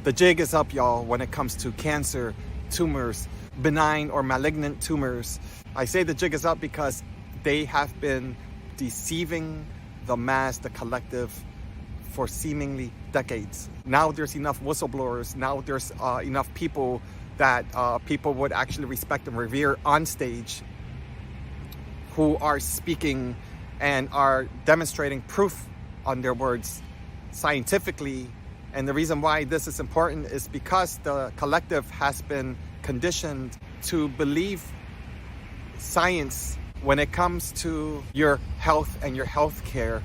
The jig is up, y'all, when it comes to cancer, tumors, benign or malignant tumors. I say the jig is up because they have been deceiving the mass, the collective, for seemingly decades. Now there's enough whistleblowers. Now there's enough people that people would actually respect and revere on stage, who are speaking and are demonstrating proof on their words scientifically. And the reason why this is important is because the collective has been conditioned to believe science when it comes to your health and your health care.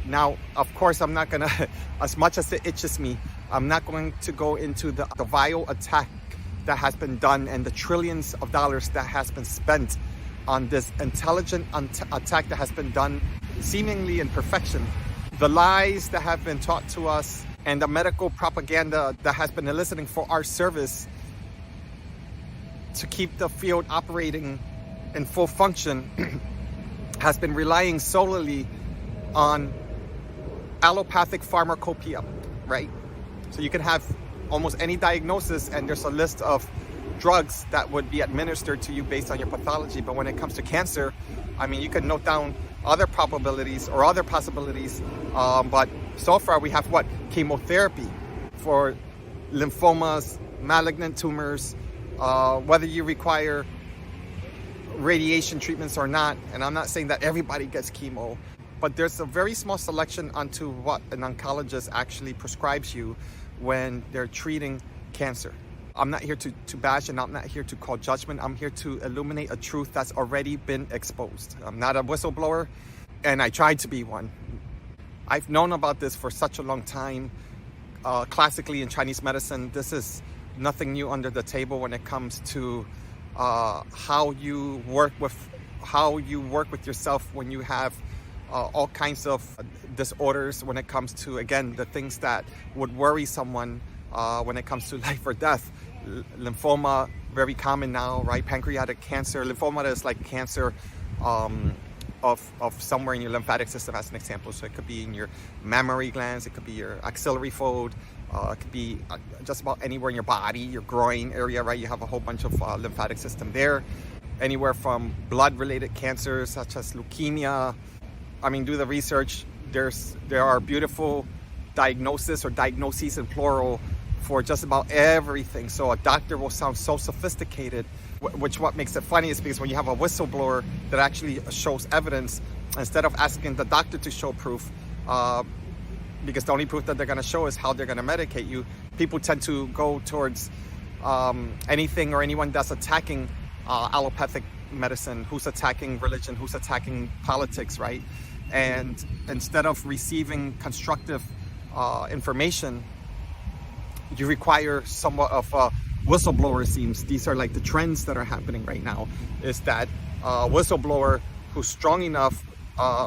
Now, of course, I'm not gonna, as much as it itches me, I'm not going to go into the vile attack that has been done and the trillions of dollars that has been spent on this intelligent attack that has been done seemingly in perfection. The lies that have been taught to us and the medical propaganda that has been eliciting for our service to keep the field operating in full function has been relying solely on allopathic pharmacopoeia, right? So you can have almost any diagnosis and there's a list of drugs that would be administered to you based on your pathology. But when it comes to cancer, I mean, you can note down other probabilities or other possibilities. But so far we have what? Chemotherapy for lymphomas, malignant tumors, whether you require radiation treatments or not. And I'm not saying that everybody gets chemo, but there's a very small selection onto what an oncologist actually prescribes you when they're treating cancer. I'm not here to bash, and I'm not here to call judgment. I'm here to illuminate a truth that's already been exposed. I'm not a whistleblower, and I tried to be one. I've known about this for such a long time. Classically in Chinese medicine, this is nothing new under the table when it comes to how you work with yourself when you have all kinds of disorders, when it comes to, again, the things that would worry someone when it comes to life or death. Lymphoma, very common now, right? Pancreatic cancer. Lymphoma is like cancer of somewhere in your lymphatic system, as an example. So it could be in your mammary glands, it could be your axillary fold, it could be just about anywhere in your body, your groin area, right? You have a whole bunch of lymphatic system there. Anywhere from blood-related cancers such as leukemia. I mean, do the research. There are beautiful diagnoses or diagnoses in plural for just about everything. So a doctor will sound so sophisticated, which what makes it funny is because when you have a whistleblower that actually shows evidence, instead of asking the doctor to show proof, because the only proof that they're going to show is how they're going to medicate you, people tend to go towards anything or anyone that's attacking allopathic medicine, who's attacking religion, who's attacking politics, right? And instead of receiving constructive information, you require somewhat of a whistleblower, it seems. These are like the trends that are happening right now, is that whistleblower who's strong enough,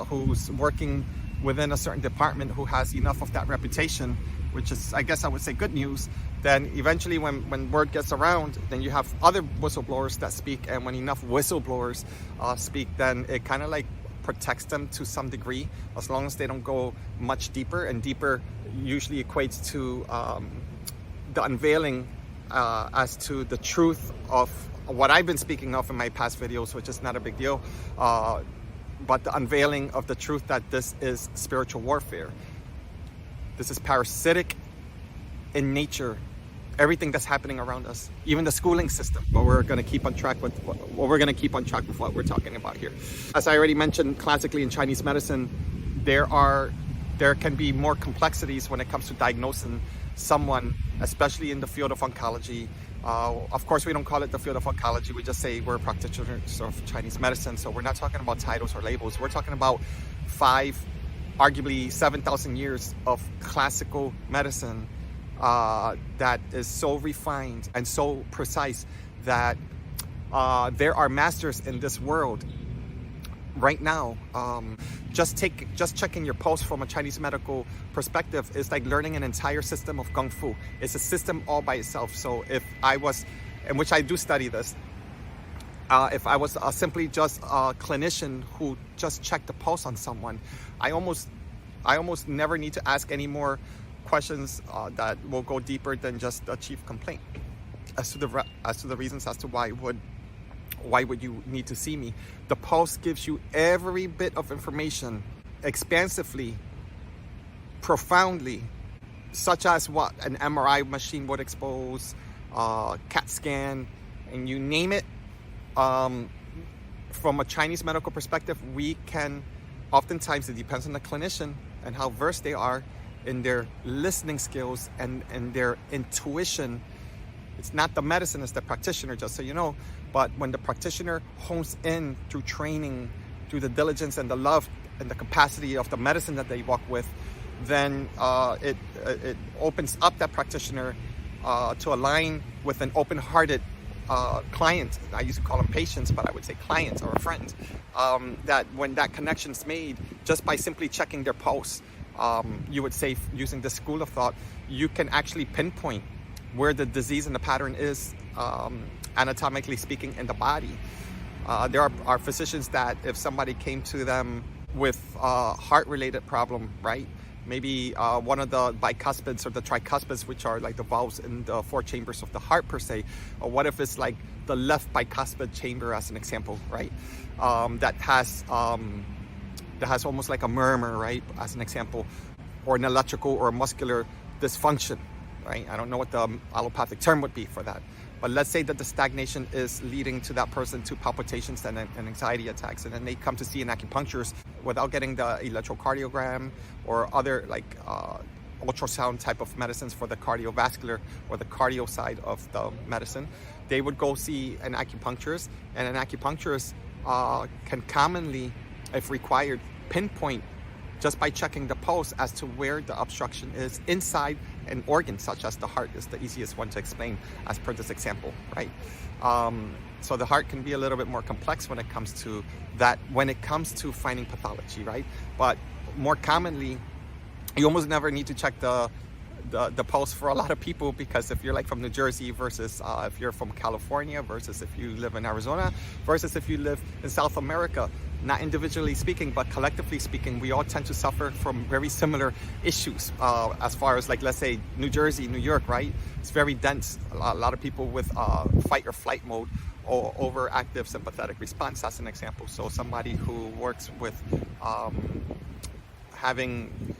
who's working within a certain department, who has enough of that reputation, which is, I guess I would say, good news. Then eventually when word gets around, then you have other whistleblowers that speak, and when enough whistleblowers speak, then it kind of like protects them to some degree, as long as they don't go much deeper. And deeper usually equates to the unveiling as to the truth of what I've been speaking of in my past videos, which is not a big deal, but the unveiling of the truth that this is spiritual warfare. This is parasitic in nature. Everything that's happening around us, even the schooling system, but we're going to keep on track with what we're talking about here. As I already mentioned, classically in Chinese medicine, there can be more complexities when it comes to diagnosing someone, especially in the field of oncology. Of course, we don't call it the field of oncology. We just say we're practitioners of Chinese medicine. So we're not talking about titles or labels. We're talking about arguably 7,000 years of classical medicine that is so refined and so precise that there are masters in this world right now. Just checking your pulse from a Chinese medical perspective is like learning an entire system of Kung Fu. It's a system all by itself. So if I was, in which I do study this, if I was simply just a clinician who just checked the pulse on someone, I almost never need to ask any more questions that will go deeper than just the chief complaint. As to the reasons as to why would you need to see me, the pulse gives you every bit of information expansively, profoundly, such as what an MRI machine would expose, CAT scan, and you name it. From a Chinese medical perspective, we can, oftentimes it depends on the clinician and how versed they are in their listening skills and their intuition. It's not the medicine, it's the practitioner, just so you know. But when the practitioner hones in through training, through the diligence and the love and the capacity of the medicine that they walk with, then it opens up that practitioner to align with an open-hearted client. I used to call them patients, but I would say clients or a friend. That when that connection's made, just by simply checking their pulse, you would say, using this school of thought, you can actually pinpoint where the disease and the pattern is, anatomically speaking, in the body. There are physicians that if somebody came to them with a heart-related problem, right? Maybe one of the bicuspids or the tricuspids, which are like the valves in the four chambers of the heart per se, or what if it's like the left bicuspid chamber as an example, right? That has almost like a murmur, right? As an example, or an electrical or muscular dysfunction, right? I don't know what the allopathic term would be for that. But let's say that the stagnation is leading to that person to palpitations and anxiety attacks, and then they come to see an acupuncturist without getting the electrocardiogram or other like ultrasound type of medicines for the cardiovascular or the cardio side of the medicine. They would go see an acupuncturist, and an acupuncturist can commonly, if required, pinpoint just by checking the pulse as to where the obstruction is inside an organ, such as the heart is the easiest one to explain as per this example, right? So the heart can be a little bit more complex when it comes to that, when it comes to finding pathology, right? But more commonly, you almost never need to check the pulse for a lot of people, because if you're like from New Jersey versus if you're from California versus if you live in Arizona versus if you live in South America, not individually speaking but collectively speaking, we all tend to suffer from very similar issues as far as, like, let's say New Jersey, New York, right? It's very dense. A lot of people with fight or flight mode or overactive sympathetic response, as an example. So somebody who works with having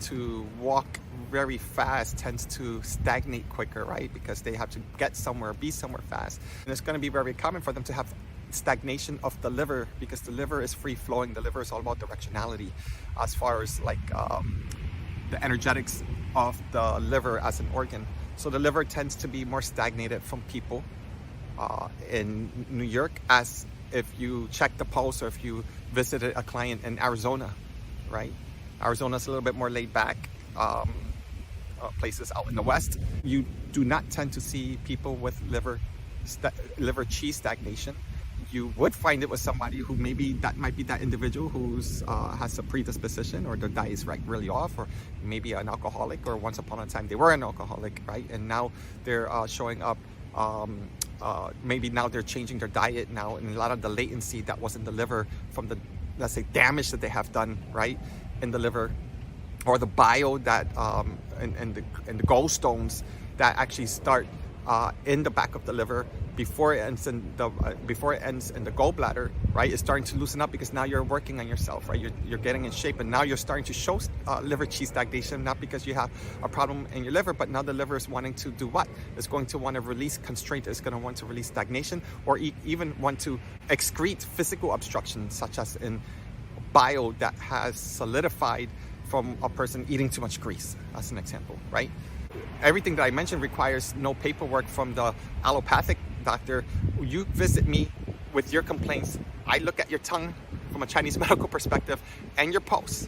to walk very fast tends to stagnate quicker, right? Because they have to get somewhere, be somewhere fast. And it's going to be very common for them to have stagnation of the liver, because the liver is free flowing. The liver is all about directionality as far as like the energetics of the liver as an organ. So the liver tends to be more stagnated from people in New York, as if you check the pulse or if you visited a client in Arizona, right? Arizona's a little bit more laid back. Places out in the West, you do not tend to see people with liver qi stagnation. You would find it with somebody who maybe that might be that individual who's has a predisposition, or their diet is really off, or maybe an alcoholic, or once upon a time they were an alcoholic, right? And now they're showing up. Maybe now they're changing their diet now, and a lot of the latency that was in the liver from the, let's say, damage that they have done, right, in the liver, or the bile that and the gallstones that actually start in the back of the liver before it ends in the gallbladder, right? It's starting to loosen up because now you're working on yourself, right? You're getting in shape, and now you're starting to show liver qi stagnation, not because you have a problem in your liver, but now the liver is wanting to do what? It's going to want to release constraint. It's going to want to release stagnation, or even want to excrete physical obstructions, such as in bile that has solidified from a person eating too much grease, as an example, right? Everything that I mentioned requires no paperwork from the allopathic doctor. You visit me with your complaints. I look at your tongue from a Chinese medical perspective and your pulse.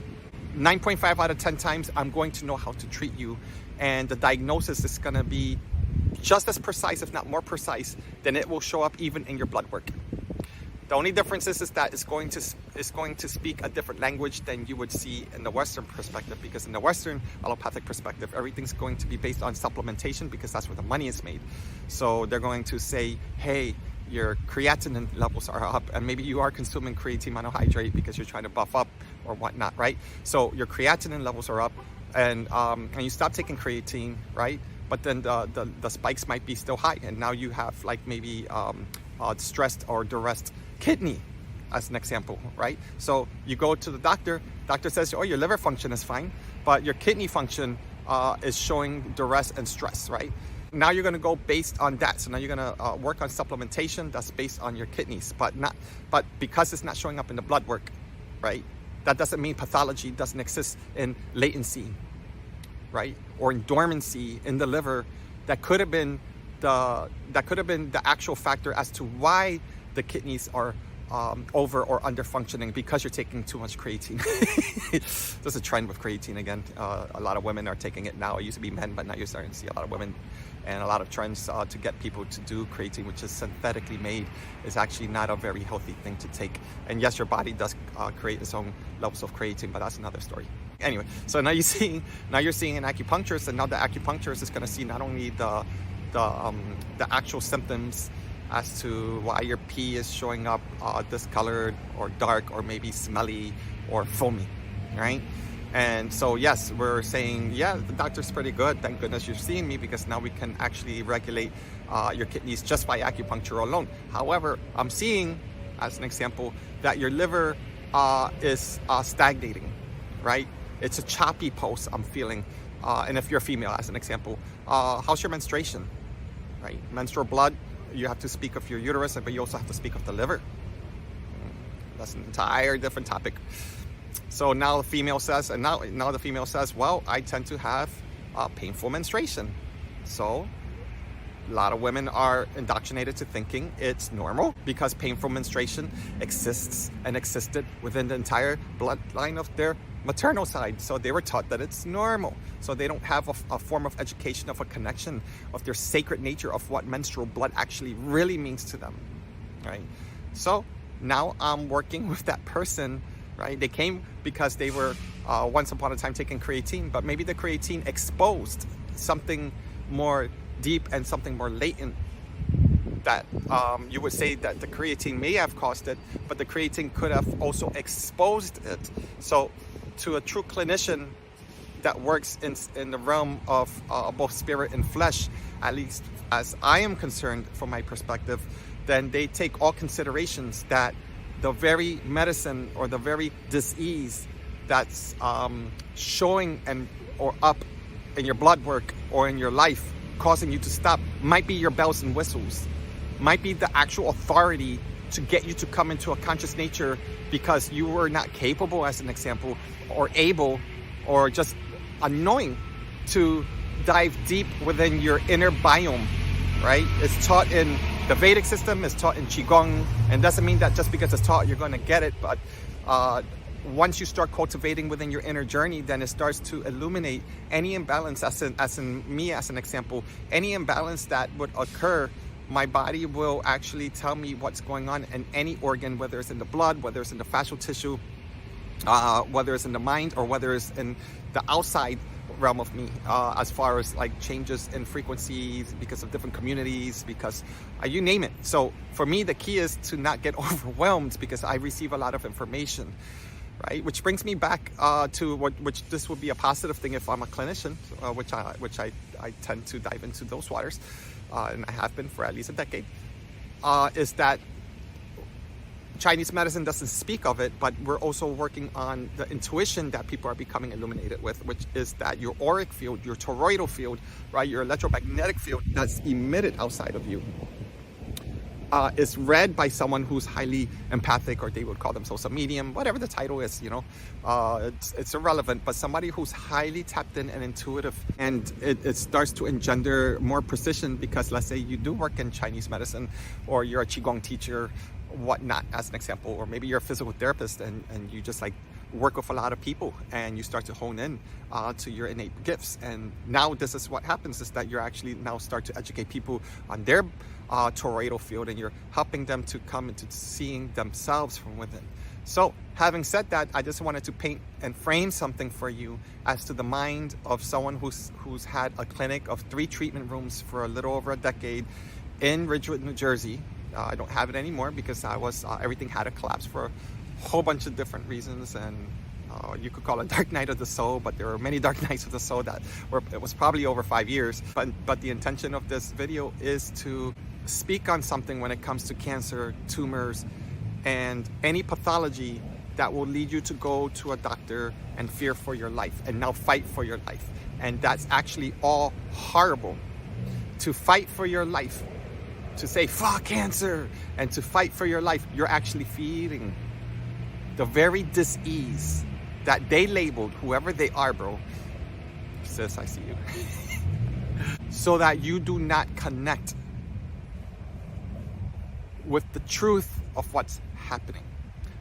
9.5 out of 10 times, I'm going to know how to treat you, and the diagnosis is going to be just as precise, if not more precise, than it will show up even in your blood work. The only difference is that it's going to speak a different language than you would see in the Western perspective, because in the Western allopathic perspective, everything's going to be based on supplementation, because that's where the money is made. So they're going to say, hey, your creatinine levels are up, and maybe you are consuming creatine monohydrate because you're trying to buff up or whatnot, right? So your creatinine levels are up, and you stop taking creatine, right? But then the spikes might be still high, and now you have like maybe stressed or duressed kidney, as an example, right? So you go to the doctor says, oh, your liver function is fine, but your kidney function is showing duress and stress, right? Now you're going to go based on that. So now you're going to work on supplementation that's based on your kidneys, but because it's not showing up in the blood work, right? That doesn't mean pathology doesn't exist in latency, right? Or in dormancy in the liver. That could have been the actual factor as to why the kidneys are over or under functioning, because you're taking too much creatine. There's a trend with creatine again. A lot of women are taking it now. It used to be men, but now you're starting to see a lot of women, and a lot of trends to get people to do creatine, which is synthetically made, is actually not a very healthy thing to take. And yes, your body does create its own levels of creatine, but that's another story. Anyway, so now you're seeing an acupuncturist, and now the acupuncturist is going to see not only the actual symptoms as to why your pee is showing up discolored or dark or maybe smelly or foamy, right? And so yes, we're saying, yeah, the doctor's pretty good. Thank goodness you're seeing me, because now we can actually regulate your kidneys just by acupuncture alone. However, I'm seeing, as an example, that your liver is stagnating, right? It's a choppy pulse I'm feeling. And if you're a female, as an example, how's your menstruation, right? Menstrual blood, you have to speak of your uterus, but you also have to speak of the liver. That's an entire different topic. So now the female says, well, I tend to have painful menstruation. So a lot of women are indoctrinated to thinking it's normal, because painful menstruation exists and existed within the entire bloodline of their maternal side. So they were taught that it's normal. So they don't have a form of education, of a connection of their sacred nature of what menstrual blood actually really means to them, right? So now I'm working with that person, right? They came because they were once upon a time taking creatine, but maybe the creatine exposed something more deep and something more latent that you would say that the creatine may have caused it, but the creatine could have also exposed it. So to a true clinician that works in the realm of both spirit and flesh, at least as I am concerned from my perspective, then they take all considerations that the very medicine or the very disease that's showing or up in your blood work or in your life, causing you to stop, might be your bells and whistles, might be the actual authority to get you to come into a conscious nature, because you were not capable, as an example, or able, or just unknowing to dive deep within your inner biome, right? It's taught in the Vedic system, it's taught in Qigong, and doesn't mean that just because it's taught you're going to get it, but once you start cultivating within your inner journey, then it starts to illuminate any imbalance, as in me, as an example, any imbalance that would occur. My body will actually tell me what's going on in any organ, whether it's in the blood, whether it's in the fascial tissue, whether it's in the mind, or whether it's in the outside realm of me, as far as like changes in frequencies because of different communities, because you name it. So for me, the key is to not get overwhelmed, because I receive a lot of information, right? Which brings me back to which this would be a positive thing if I'm a clinician, which I tend to dive into those waters. And I have been for at least a decade, is that Chinese medicine doesn't speak of it, but we're also working on the intuition that people are becoming illuminated with, which is that your auric field, your toroidal field, right, your electromagnetic field that's emitted outside of you, is read by someone who's highly empathic, or they would call themselves a medium, whatever the title is, it's irrelevant, but somebody who's highly tapped in and intuitive, and it starts to engender more precision, because let's say you do work in Chinese medicine, or you're a Qigong teacher, whatnot, as an example, or maybe you're a physical therapist, and you just like work with a lot of people, and you start to hone in to your innate gifts. And now this is what happens, is that you're actually now start to educate people on their toroidal field, and you're helping them to come into seeing themselves from within. So having said that, I just wanted to paint and frame something for you as to the mind of someone who's had a clinic of 3 treatment rooms for a little over a decade in Ridgewood, New Jersey. I don't have it anymore because everything had to collapse for a whole bunch of different reasons, and you could call it dark night of the soul, but there were many dark nights of the soul that it was probably over 5 years. But the intention of this video is to speak on something when it comes to cancer, tumors, and any pathology that will lead you to go to a doctor and fear for your life and now fight for your life. And that's actually all horrible. To fight for your life, to say fuck cancer, and to fight for your life, you're actually feeding the very dis-ease that they labeled, whoever they are, bro. Sis, I see you. So that you do not connect with the truth of what's happening.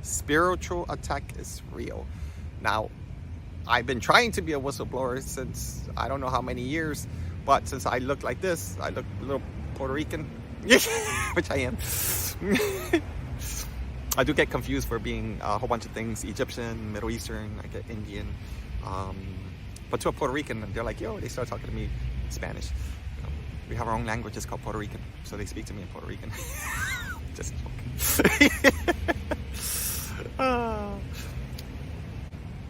Spiritual attack is real. Now, I've been trying to be a whistleblower since I don't know how many years, but since I look like this, I look a little Puerto Rican, which I am. I do get confused for being a whole bunch of things, Egyptian, Middle Eastern, I get Indian. But to a Puerto Rican, they're like, yo, they start talking to me in Spanish. You know, we have our own language, it's called Puerto Rican. So they speak to me in Puerto Rican. Just joking.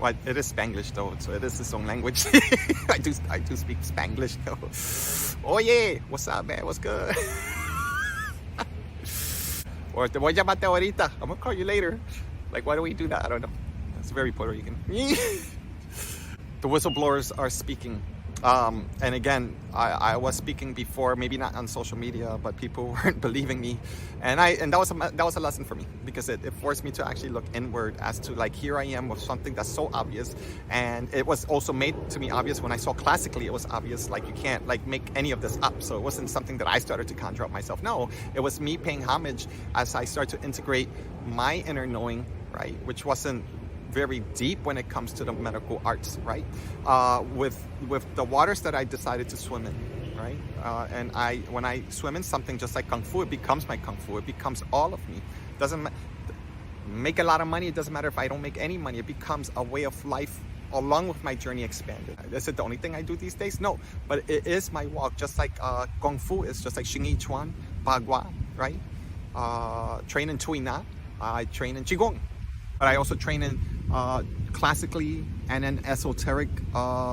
Well, it is Spanglish though, so it is its own language. I do speak Spanglish though. Oh yeah, what's up, man? What's good? Or te voy a llamarte ahorita. I'm gonna call you later. Like, why do we do that? I don't know. It's very Puerto Rican. The whistleblowers are speaking. And again, I was speaking before, maybe not on social media, but people weren't believing me, and that was a lesson for me, because it forced me to actually look inward as to, like, here I am with something that's so obvious, and it was also made to me obvious when I saw classically. It was obvious, like, you can't like make any of this up. So it wasn't something that I started to conjure up myself. No, it was me paying homage as I started to integrate my inner knowing, right, which wasn't very deep when it comes to the medical arts, right? With the waters that I decided to swim in, right? And when I swim in something just like Kung Fu, it becomes my Kung Fu. It becomes all of me. Doesn't make a lot of money. It doesn't matter if I don't make any money. It becomes a way of life along with my journey expanded. Is it the only thing I do these days? No, but it is my walk. Just like Kung Fu is just like Xing Yi Chuan, Bagua, right? Train in Tui Na. I train in Qigong. But I also train in classically and an esoteric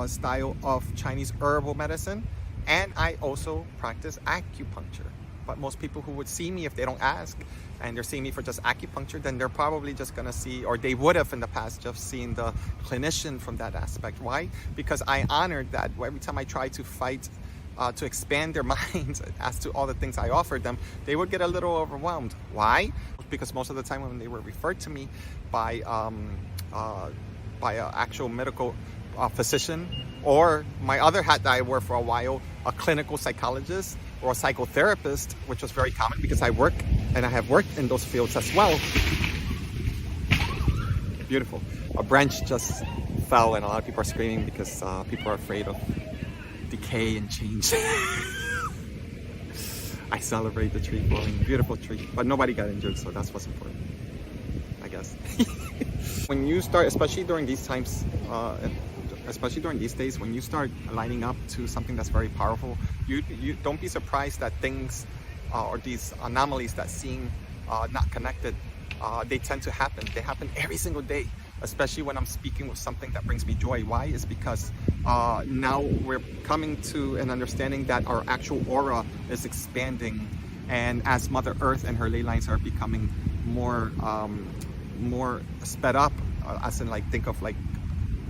style of Chinese herbal medicine. And I also practice acupuncture. But most people who would see me, if they don't ask, and they're seeing me for just acupuncture, then they're probably just gonna see, or they would have in the past, just seen the clinician from that aspect. Why? Because I honored that. Every time I try to fight to expand their minds as to all the things I offered them, they would get a little overwhelmed. Why? Because most of the time when they were referred to me by an actual medical physician, or my other hat that I wore for a while, a clinical psychologist or a psychotherapist, which was very common because I work and I have worked in those fields as well. Beautiful. A branch just fell and a lot of people are screaming because people are afraid of decay and change. I celebrate the tree falling. Beautiful tree, but nobody got injured, so that's what's important, I guess. When you start, especially during these times, especially during these days, when you start lining up to something that's very powerful, you don't be surprised that things or these anomalies that seem not connected, they tend to happen. They happen every single day, especially when I'm speaking with something that brings me joy. Why? Is because now we're coming to an understanding that our actual aura is expanding, and as Mother Earth and her ley lines are becoming more sped up, as in, like, think of like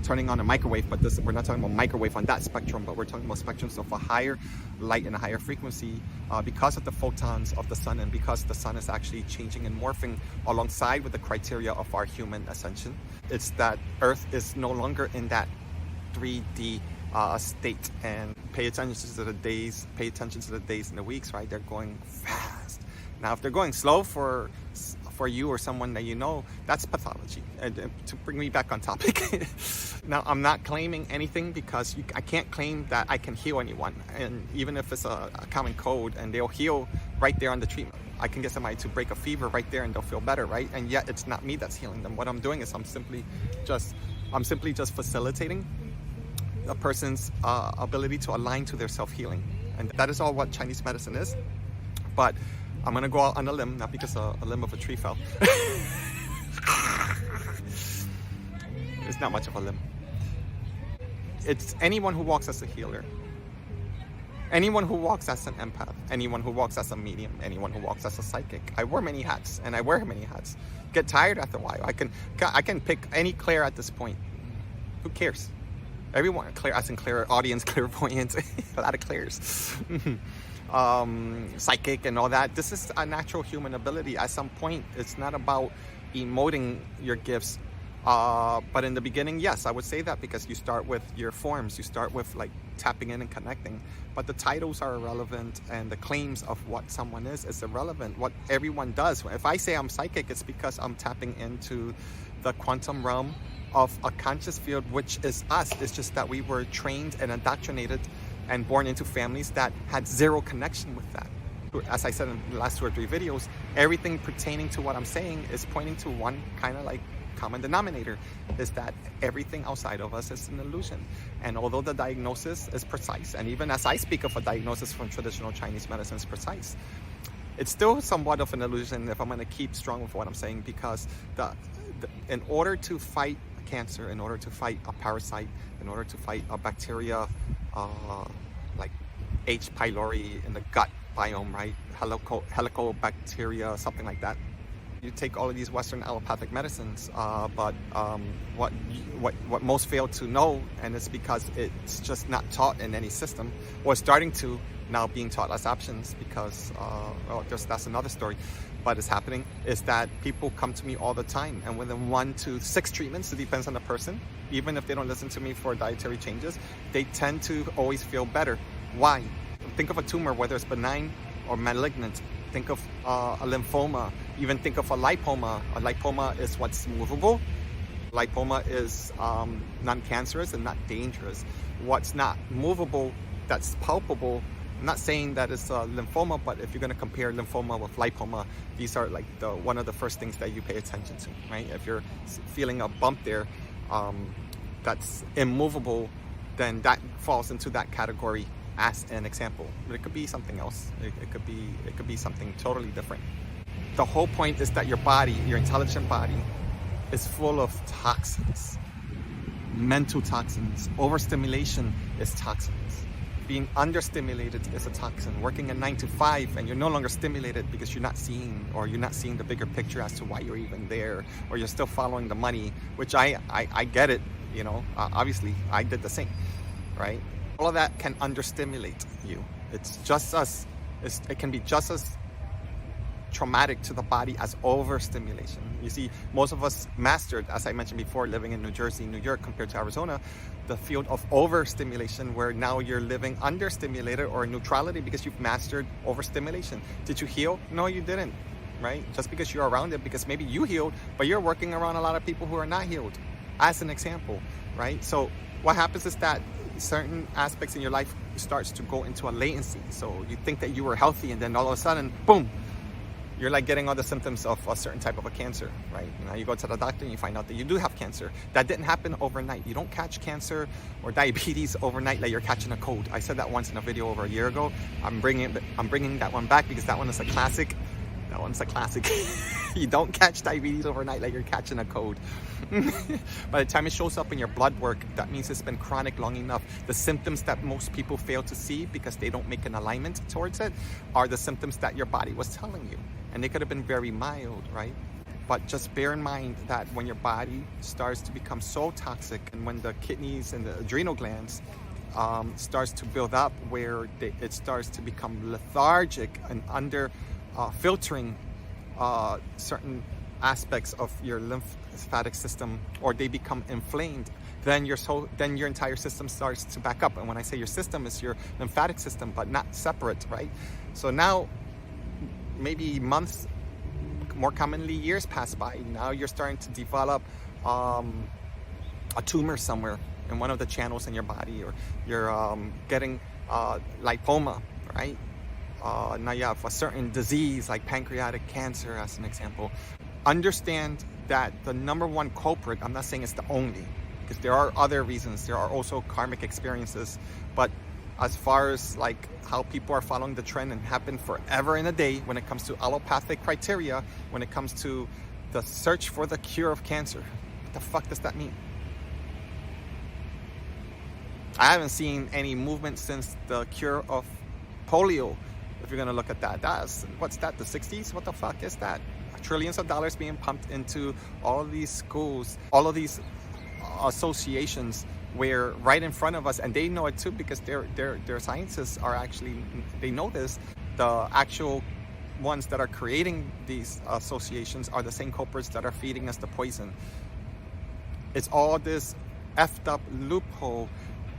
turning on a microwave, but we're not talking about microwave on that spectrum, but we're talking about spectrums of a higher light and a higher frequency because of the photons of the sun, and because the sun is actually changing and morphing alongside with the criteria of our human ascension. It's that Earth is no longer in that 3D state, and pay attention to the days, and the weeks, right? They're going fast. Now, if they're going slow for you or someone that you know, that's pathology. And to bring me back on topic, now I'm not claiming anything, because I can't claim that I can heal anyone. And even if it's a common cold and they'll heal right there on the treatment, I can get somebody to break a fever right there and they'll feel better, right? And yet it's not me that's healing them. What I'm doing is I'm simply just facilitating a person's ability to align to their self-healing. And that is all what Chinese medicine is. But I'm gonna go out on a limb, not because a limb of a tree fell. It's not much of a limb. It's anyone who walks as a healer. Anyone who walks as an empath, anyone who walks as a medium, anyone who walks as a psychic. I wear many hats, and I wear many hats. Get tired after a while. I can pick any Claire at this point. Who cares? Everyone, Claire, as in Claire, audience, clairvoyant, a lot of Claires. Psychic and all that. This is a natural human ability. At some point, it's not about emoting your gifts. But in the beginning, yes, I would say that, because you start with your forms, you start with like tapping in and connecting. But the titles are irrelevant, and the claims of what someone is irrelevant. What everyone does. If I say I'm psychic, it's because I'm tapping into the quantum realm of a conscious field, which is us. It's just that we were trained and indoctrinated and born into families that had zero connection with that. As I said in the last 2 or 3 videos, everything pertaining to what I'm saying is pointing to one kind of like common denominator, is that everything outside of us is an illusion. And although the diagnosis is precise, and even as I speak of a diagnosis from traditional Chinese medicine is precise, it's still somewhat of an illusion if I'm going to keep strong with what I'm saying, because in order to fight cancer, in order to fight a parasite, in order to fight a bacteria like H. pylori in the gut biome, right? Helicobacteria, something like that. You take all of these Western allopathic medicines, but what most fail to know, and it's because it's just not taught in any system, or starting to now being taught as options, because that's another story, but it's happening, is that people come to me all the time, and within 1 to 6 treatments, it depends on the person, even if they don't listen to me for dietary changes, they tend to always feel better. Why? Think of a tumor, whether it's benign or malignant. Think of a lymphoma, even think of a lipoma. A lipoma is what's movable. Lipoma is non-cancerous and not dangerous. What's not movable, that's palpable. I'm not saying that it's a lymphoma, but if you're going to compare lymphoma with lipoma, these are like one of the first things that you pay attention to, right? If you're feeling a bump there, that's immovable, then that falls into that category as an example. But it could be something else. It could be something totally different. The whole point is that your body, your intelligent body, is full of toxins, mental toxins. Overstimulation is toxins. Being understimulated is a toxin. Working a 9 to 5 and you're no longer stimulated because you're not seeing the bigger picture as to why you're even there, or you're still following the money, which I get it, you know, obviously I did the same, right? All of that can understimulate you. It's just as, it can be just as traumatic to the body as overstimulation. You see, most of us mastered, as I mentioned before, living in New Jersey, New York compared to Arizona, the field of overstimulation, where now you're living understimulated or neutrality because you've mastered overstimulation. Did you heal? No, you didn't, right? Just because you're around it, because maybe you healed, but you're working around a lot of people who are not healed, as an example, right? So what happens is that certain aspects in your life starts to go into a latency. So you think that you were healthy, and then all of a sudden, boom, you're like getting all the symptoms of a certain type of a cancer, right? Now you go to the doctor and you find out that you do have cancer. That didn't happen overnight. You don't catch cancer or diabetes overnight like you're catching a cold. I said that once in a video over a year ago. I'm bringing that one back because that one is a classic. That one's a classic. You don't catch diabetes overnight like you're catching a cold. By the time it shows up in your blood work, that means it's been chronic long enough. The symptoms that most people fail to see because they don't make an alignment towards it are the symptoms that your body was telling you. And they could have been very mild, right? But just bear in mind that when your body starts to become so toxic, and when the kidneys and the adrenal glands starts to build up, where it starts to become lethargic and under filtering certain aspects of your lymphatic system, or they become inflamed, then your entire system starts to back up. And when I say your system, is your lymphatic system, but not separate, right? So now, maybe months, more commonly years pass by. Now you're starting to develop a tumor somewhere in one of the channels in your body, or you're getting lipoma, right? Now you have a certain disease like pancreatic cancer, as an example. Understand that the number one culprit, I'm not saying it's the only, because there are other reasons. There are also karmic experiences, but as far as like how people are following the trend and have been forever and a day when it comes to allopathic criteria, when it comes to the search for the cure of cancer, what the fuck does that mean? I haven't seen any movement since the cure of polio. If you're gonna look at that, what's that? The 60s? What the fuck is that? Trillions of dollars being pumped into all of these schools, all of these associations, where right in front of us, and they know it too because their scientists are actually, they know this. The actual ones that are creating these associations are the same culprits that are feeding us the poison. It's all this effed up loophole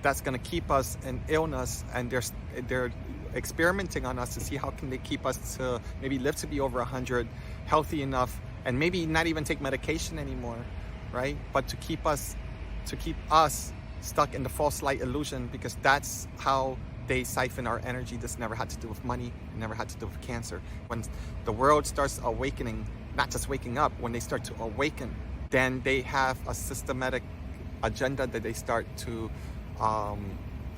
that's going to keep us in illness, and they're experimenting on us to see how can they keep us to maybe live to be over 100, healthy enough, and maybe not even take medication anymore, right? But to keep us stuck in the false light illusion, because that's how they siphon our energy. This never had to do with money, it never had to do with cancer. When the world starts awakening, not just waking up, when they start to awaken, then they have a systematic agenda that they start to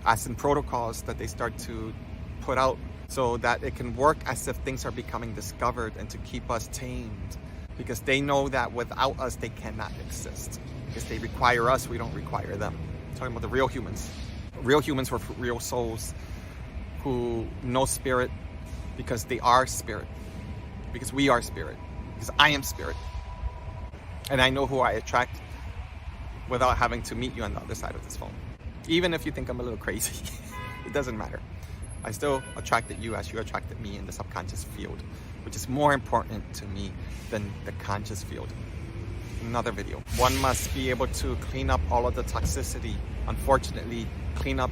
as in protocols that they start to put out, so that it can work as if things are becoming discovered, and to keep us tamed, because they know that without us they cannot exist, because they require us, we don't require them. I'm talking about the real humans with real souls who know spirit, because they are spirit, because we are spirit, because I am spirit, and I know who I attract without having to meet you on the other side of this phone. Even if you think I'm a little crazy, it doesn't matter. I still attracted you as you attracted me in the subconscious field, which is more important to me than the conscious field. Another video. One must be able to clean up all of the toxicity, unfortunately, clean up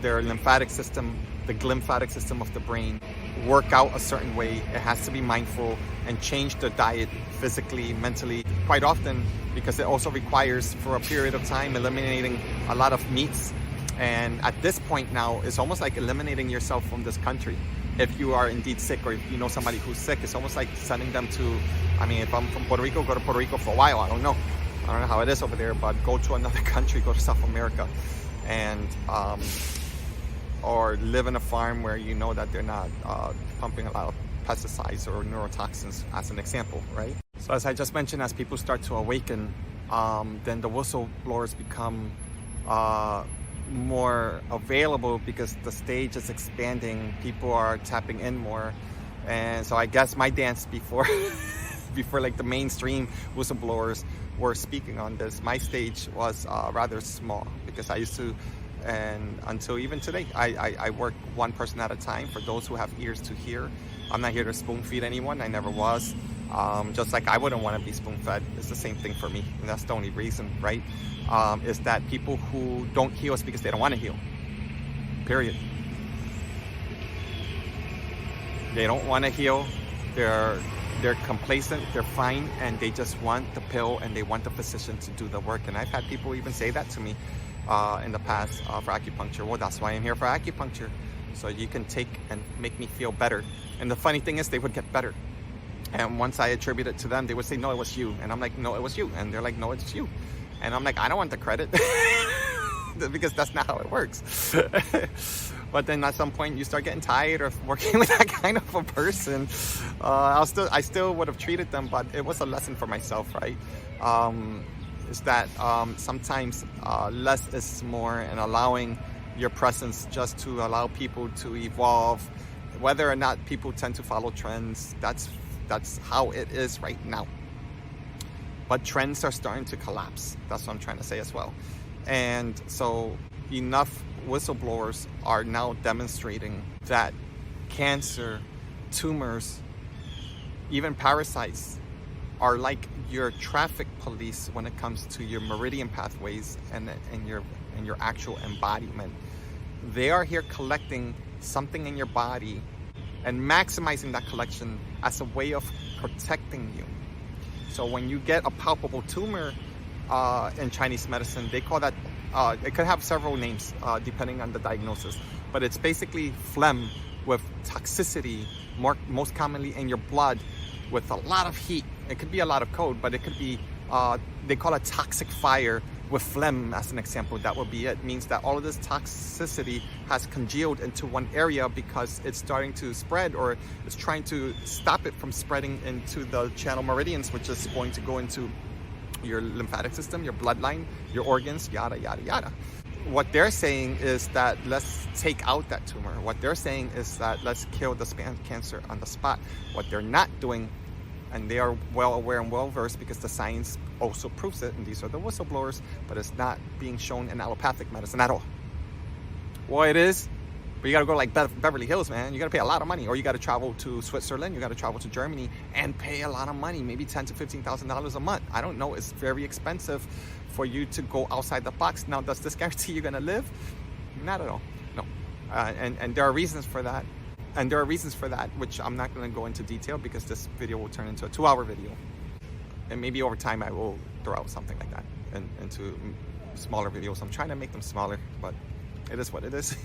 their lymphatic system, the glymphatic system of the brain, work out a certain way. It has to be mindful, and change the diet physically, mentally, quite often, because it also requires, for a period of time, eliminating a lot of meats. And at this point now, it's almost like eliminating yourself from this country. If you are indeed sick, or if you know somebody who's sick, it's almost like sending them to, I mean, if I'm from Puerto Rico, go to Puerto Rico for a while. I don't know how it is over there, but go to another country, go to South America, and or live in a farm where you know that they're not pumping a lot of pesticides or neurotoxins, as an example, right? So as I just mentioned, as people start to awaken, then the whistleblowers become more available, because the stage is expanding, people are tapping in more. And so I guess my dance before like the mainstream whistleblowers were speaking on this, my stage was rather small, because I used to, and until even today, I work one person at a time. For those who have ears to hear, I'm not here to spoon feed anyone. I never was. Just like I wouldn't want to be spoon fed. It's the same thing for me, and that's the only reason, right? Is that people who don't heal is because they don't want to heal, period. They don't want to heal, they're complacent, they're fine, and they just want the pill, and they want the physician to do the work. And I've had people even say that to me in the past for acupuncture. Well, that's why I'm here for acupuncture, so you can take and make me feel better. And the funny thing is, they would get better. And once I attribute it to them, they would say, no, it was you. And I'm like, no, it was you. And they're like, no, it's you. And I'm like, I don't want the credit, because that's not how it works. But then at some point you start getting tired of working with that kind of a person. I still would have treated them, but it was a lesson for myself, right? Is that sometimes less is more, and allowing your presence just to allow people to evolve. Whether or not people tend to follow trends, that's how it is right now. But trends are starting to collapse. That's what I'm trying to say as well. And so enough whistleblowers are now demonstrating that cancer, tumors, even parasites are like your traffic police when it comes to your meridian pathways and your actual embodiment. They are here collecting something in your body and maximizing that collection as a way of protecting you. So when you get a palpable tumor in Chinese medicine, they call that, it could have several names depending on the diagnosis, but it's basically phlegm with toxicity, most commonly in your blood, with a lot of heat. It could be a lot of cold, but it could be, they call it toxic fire with phlegm as an example. That would be it. Means that all of this toxicity has congealed into one area because it's starting to spread, or it's trying to stop it from spreading into the channel meridians, which is going to go into your lymphatic system, your bloodline, your organs, yada, yada, yada. what they're saying is that let's take out that tumor. What they're saying is that let's kill the cancer on the spot. What they're not doing, and they are well aware and well versed because the science also proves it, and these are the whistleblowers, but it's not being shown in allopathic medicine at all. Well, it is, but you gotta go like Beverly Hills, man. You gotta pay a lot of money, or you gotta travel to Switzerland, you gotta travel to Germany and pay a lot of money, maybe $10,000 to $15,000 a month. I don't know, it's very expensive for you to go outside the box. Now, does this guarantee you're gonna live? Not at all, no. And there are reasons for that. And there are reasons for that, which I'm not gonna go into detail because this video will turn into a 2-hour video. And maybe over time I will throw out something like that into smaller videos. I'm trying to make them smaller, but it is what it is.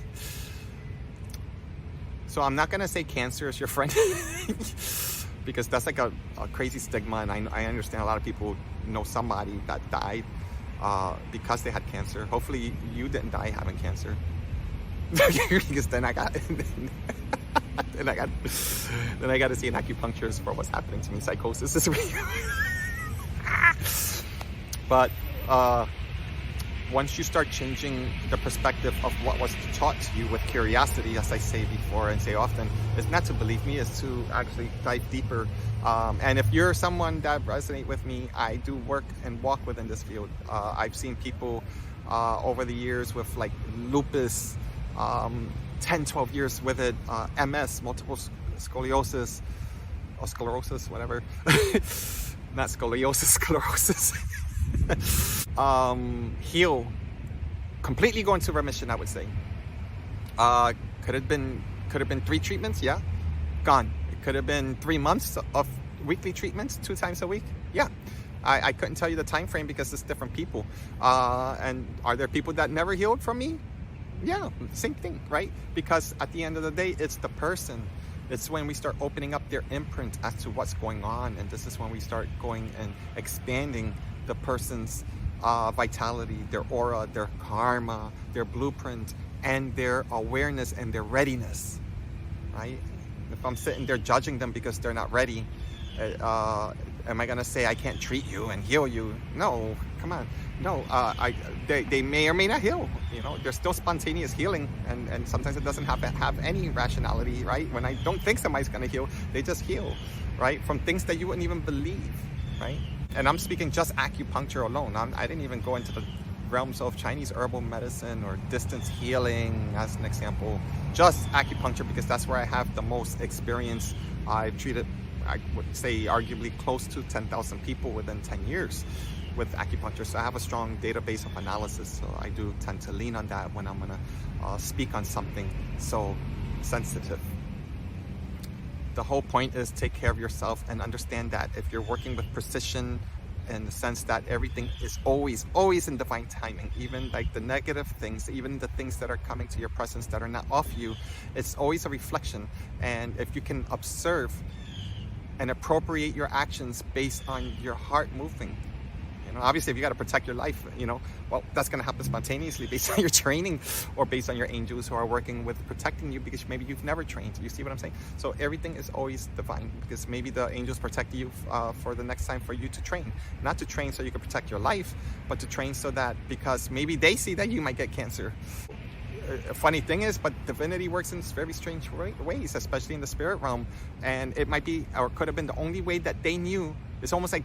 So I'm not gonna say cancer is your friend because that's like a crazy stigma, and I understand a lot of people know somebody that died because they had cancer. Hopefully you didn't die having cancer. Because then I got then I got to see an acupuncturist for what's happening to me. Psychosis is real. But once you start changing the perspective of what was taught to you with curiosity, as I say before and say often, is not to believe me, is to actually dive deeper. And if you're someone that resonates with me, I do work and walk within this field. I've seen people over the years with like lupus, 10, 12 years with it, MS, multiple scoliosis, or sclerosis, whatever. Not scoliosis, sclerosis. Heal, completely go into remission, I would say. Could have been 3 treatments, yeah, gone. It could have been 3 months of weekly treatments, 2 times a week, yeah. I couldn't tell you the time frame because it's different people. And are there people that never healed from me? Yeah, same thing, right? Because at the end of the day, it's the person. It's when we start opening up their imprint as to what's going on, and this is when we start going and expanding the person's vitality, their aura, their karma, their blueprint, and their awareness and their readiness, right? If I'm sitting there judging them because they're not ready, am I gonna say I can't treat you and heal you? No, come on. No, they may or may not heal. You know, there's still spontaneous healing, and sometimes it doesn't have any rationality, right? When I don't think somebody's gonna heal, they just heal, right? From things that you wouldn't even believe, right? And I'm speaking just acupuncture alone. I didn't even go into the realms of Chinese herbal medicine or distance healing as an example. Just acupuncture, because that's where I have the most experience. I've treated, I would say, arguably close to 10,000 people within 10 years with acupuncture. So I have a strong database of analysis. So I do tend to lean on that when I'm gonna speak on something so sensitive. The whole point is take care of yourself and understand that if you're working with precision, in the sense that everything is always in divine timing, even like the negative things, even the things that are coming to your presence that are not of you, it's always a reflection. And if you can observe and appropriate your actions based on your heart moving, you know, obviously if you got to protect your life, you know, well, that's going to happen spontaneously based on your training or based on your angels who are working with protecting you, because maybe you've never trained. You see what I'm saying? So everything is always divine, because maybe the angels protect you for the next time for you to train. Not to train so you can protect your life, but to train so that, because maybe they see that you might get cancer. A funny thing is, but divinity works in very strange ways, especially in the spirit realm. And it might be, or could have been, the only way that they knew. It's almost like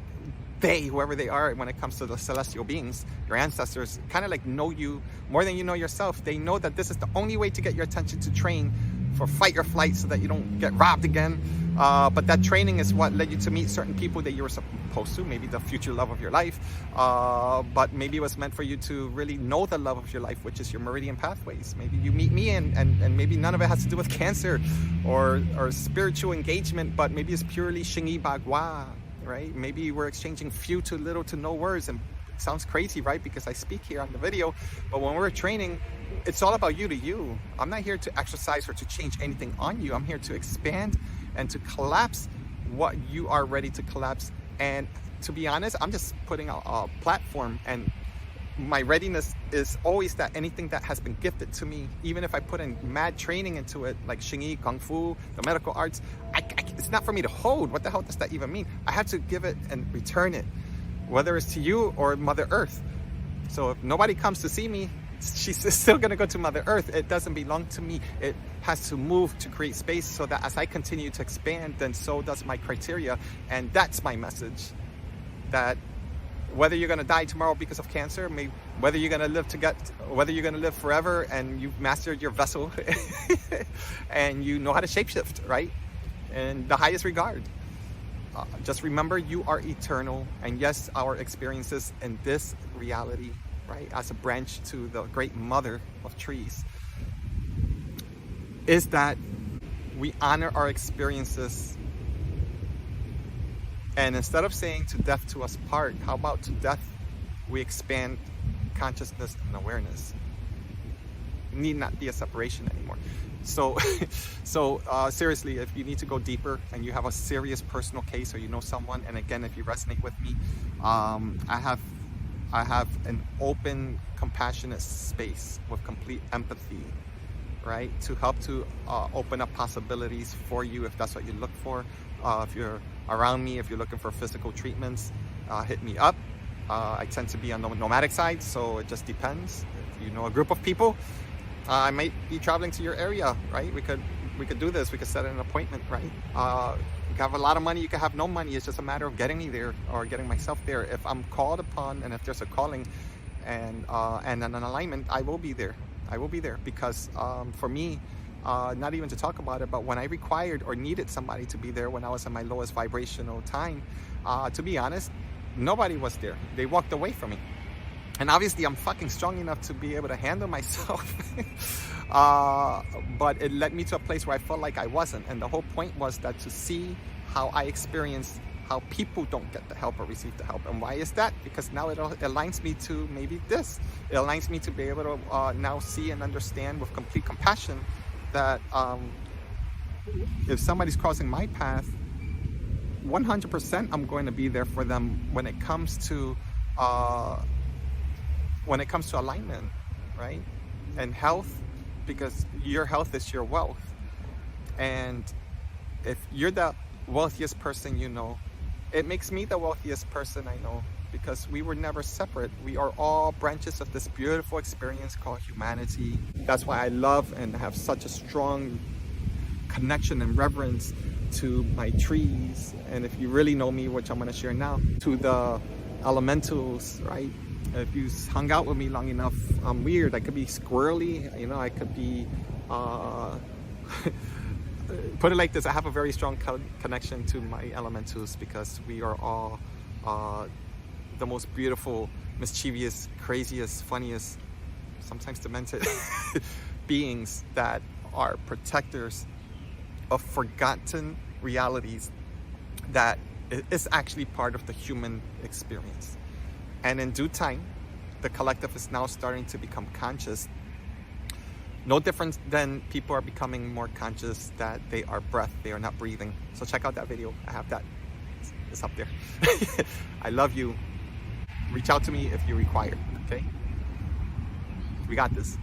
they, whoever they are, when it comes to the celestial beings, your ancestors, kind of like know you more than you know yourself. They know that this is the only way to get your attention to train for fight or flight so that you don't get robbed again. But that training is what led you to meet certain people that you were supposed to, maybe the future love of your life. But maybe it was meant for you to really know the love of your life, which is your meridian pathways. Maybe you meet me and maybe none of it has to do with cancer or spiritual engagement, but maybe it's purely Xingyi Bagua, right? Maybe we're exchanging few to little to no words, and it sounds crazy, right? Because I speak here on the video, but when we're training, it's all about you to you. I'm not here to exercise or to change anything on you. I'm here to expand and to collapse what you are ready to collapse. And to be honest, I'm just putting a platform, and my readiness is always that anything that has been gifted to me, even if I put in mad training into it, like Xingyi, Kung Fu, the medical arts, it's not for me to hold. What the hell does that even mean? I have to give it and return it, whether it's to you or Mother Earth. So if nobody comes to see me, she's still going to go to Mother Earth. It doesn't belong to me. It has to move to create space so that as I continue to expand, then so does my criteria. And that's my message, that whether you're going to die tomorrow because of cancer, whether you're going to live forever and you've mastered your vessel and you know how to shapeshift, right? In the highest regard. Just remember, you are eternal. And yes, our experiences in this reality, right, as a branch to the great mother of trees, is that we honor our experiences. And instead of saying to death to us part, how about to death we expand consciousness and awareness? Need not be a separation anymore. So seriously, if you need to go deeper and you have a serious personal case, or you know someone, and again, if you resonate with me, I have an open, compassionate space with complete empathy, right, to help to open up possibilities for you if that's what you look for. If you're around me, if you're looking for physical treatments, hit me up. I tend to be on the nomadic side, so it just depends. If you know a group of people, I might be traveling to your area, right? We could do this. We could set an appointment, right? You can have a lot of money, you can have no money. It's just a matter of getting me there or getting myself there. If I'm called upon, and if there's a calling and an alignment, I will be there. I will be there because for me, not even to talk about it, but when I required or needed somebody to be there when I was in my lowest vibrational time, to be honest, nobody was there. They walked away from me. And obviously I'm fucking strong enough to be able to handle myself. But it led me to a place where I felt like I wasn't. And the whole point was that to see how I experienced how people don't get the help or receive the help. And why is that? Because now it aligns me to maybe this. It aligns me to be able to now see and understand with complete compassion that if somebody's crossing my path, 100% I'm going to be there for them when it comes to alignment, right? And health, because your health is your wealth. And if you're the wealthiest person you know, it makes me the wealthiest person I know, because we were never separate. We are all branches of this beautiful experience called humanity. That's why I love and have such a strong connection and reverence to my trees. And if you really know me, which I'm going to share now, to the elementals, right? If you hung out with me long enough, I'm weird. I could be squirrely, you know, I could be put it like this, I have a very strong connection to my elementals, because we are all the most beautiful, mischievous, craziest, funniest, sometimes demented beings that are protectors of forgotten realities that is actually part of the human experience. And in due time, the collective is now starting to become conscious. No different than people are becoming more conscious that they are breath, they are not breathing. So check out that video. I have that. It's up there. I love you. Reach out to me if you require, okay? We got this.